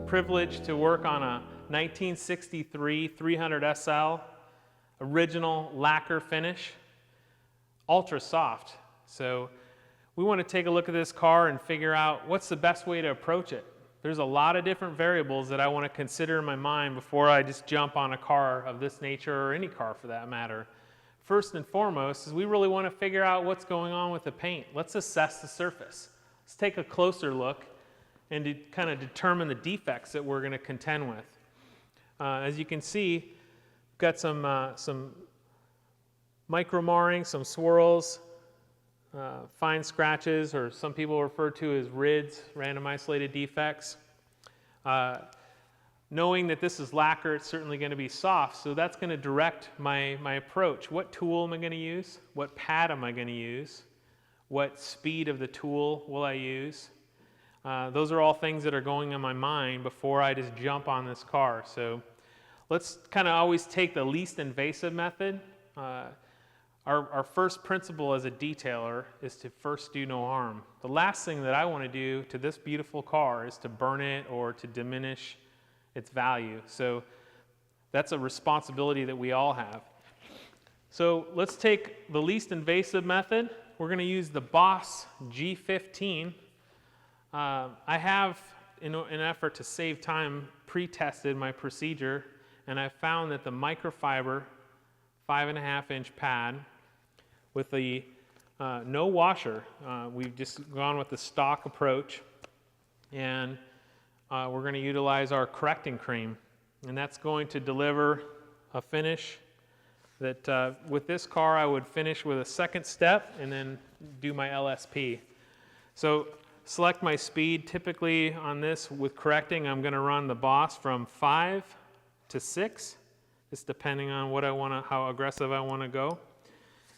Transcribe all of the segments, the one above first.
privilege to work on a 1963 300SL original lacquer finish, ultra soft. So we want to take a look at this car and figure out what's the best way to approach it. There's a lot of different variables that I want to consider in my mind before I just jump on a car of this nature, or any car for that matter. First and foremost is we really want to figure out what's going on with the paint. Let's assess the surface. Let's take a closer look and to kind of determine the defects that we're going to contend with. As you can see, we've got some micro marring, some swirls, fine scratches, or some people refer to as RIDs, random isolated defects. Knowing that this is lacquer, it's certainly going to be soft, so that's going to direct my approach. What tool am I going to use? What pad am I going to use? What speed of the tool will I use? Those are all things that are going in my mind before I just jump on this car. So let's kind of always take the least invasive method. Our first principle as a detailer is to first do no harm. The last thing that I want to do to this beautiful car is to burn it or to diminish its value. So that's a responsibility that we all have. So let's take the least invasive method. We're going to use the Boss G15. I have, in an effort to save time, pre-tested my procedure, and I found that the microfiber 5.5-inch pad with the no washer, we've just gone with the stock approach, and we're going to utilize our correcting cream, and that's going to deliver a finish that with this car I would finish with a second step and then do my LSP. So select my speed. Typically on this with correcting, I'm going to run the Boss from 5 to 6, just depending on what I want to, how aggressive I want to go.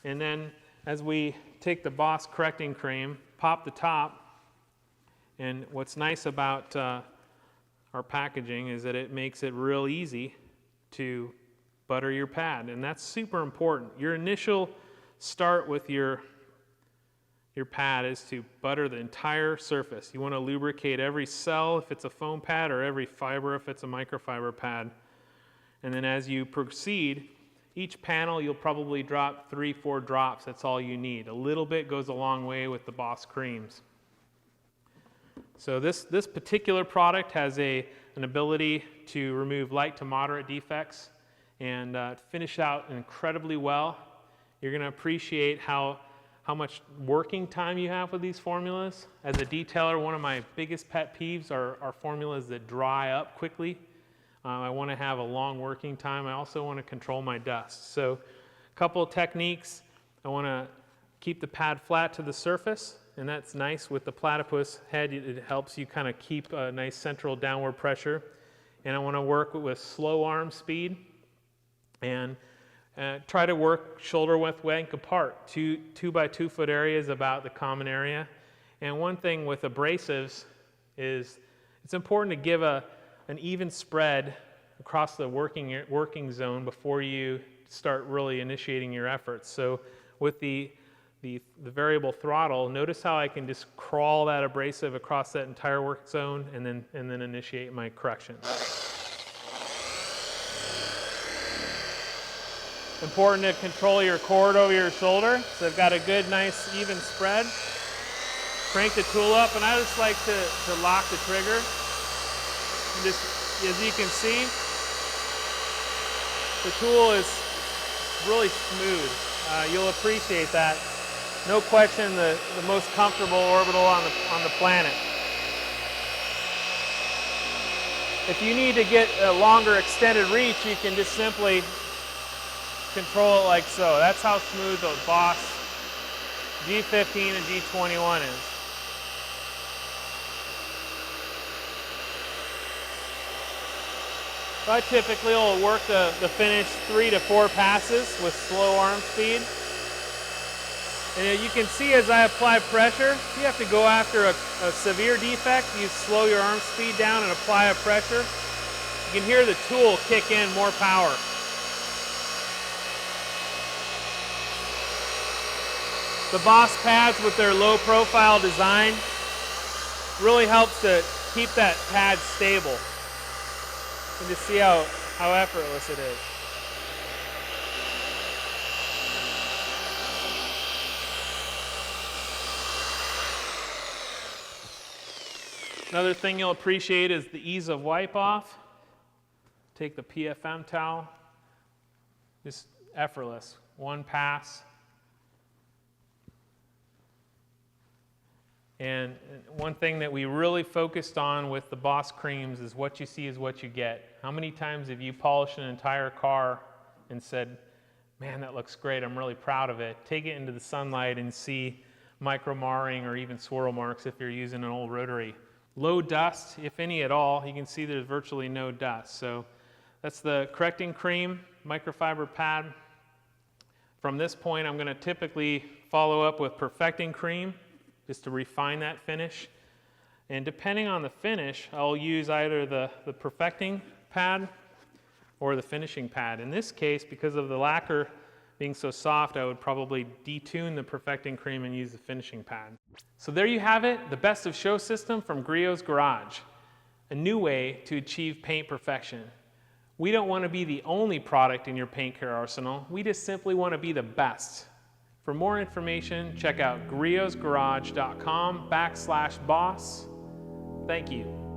And then as we take the Boss correcting cream, pop the top, and what's nice about our packaging is that it makes it real easy to butter your pad, and that's super important. Your initial start with your pad is to butter the entire surface. You want to lubricate every cell if it's a foam pad, or every fiber if it's a microfiber pad. And then as you proceed, each panel you'll probably drop 3-4 drops. That's all you need. A little bit goes a long way with the Boss creams. So this particular product has an ability to remove light to moderate defects and finish out incredibly well. You're going to appreciate how much working time you have with these formulas. As a detailer, one of my biggest pet peeves are formulas that dry up quickly. I want to have a long working time. I also want to control my dust. So a couple of techniques. I want to keep the pad flat to the surface, and that's nice with the platypus head. It helps you kind of keep a nice central downward pressure. And I want to work with slow arm speed and try to work shoulder width length apart. 2 by 2 foot areas about the common area. And one thing with abrasives is it's important to give an even spread across the working zone before you start really initiating your efforts. So with the variable throttle, notice how I can just crawl that abrasive across that entire work zone and then initiate my corrections. Important to control your cord over your shoulder, so I've got a good, nice, even spread. Crank the tool up, and I just like to lock the trigger. And just, as you can see, the tool is really smooth. You'll appreciate that. No question, the most comfortable orbital on the planet. If you need to get a longer extended reach, you can just simply control it like so. That's how smooth the Boss G15 and G21 is. So I typically will work the finish 3 to 4 passes with slow arm speed. And you can see as I apply pressure, if you have to go after a severe defect, you slow your arm speed down and apply a pressure. You can hear the tool kick in more power. The Boss pads with their low profile design really helps to keep that pad stable. And just see how effortless it is. Another thing you'll appreciate is the ease of wipe off. Take the PFM towel, just effortless, one pass. And one thing that we really focused on with the Boss creams is what you see is what you get. How many times have you polished an entire car and said, man, that looks great, I'm really proud of it. Take it into the sunlight and see micro marring or even swirl marks if you're using an old rotary. Low dust, if any at all. You can see there's virtually no dust. So that's the correcting cream, microfiber pad. From this point, I'm going to typically follow up with perfecting cream, just to refine that finish. And depending on the finish, I'll use either the perfecting pad or the finishing pad. In this case, because of the lacquer being so soft, I would probably detune the perfecting cream and use the finishing pad. So there you have it, the best of show system from Griot's Garage, a new way to achieve paint perfection. We don't want to be the only product in your paint care arsenal, we just simply want to be the best. For more information, check out griotsgarage.com/boss. Thank you.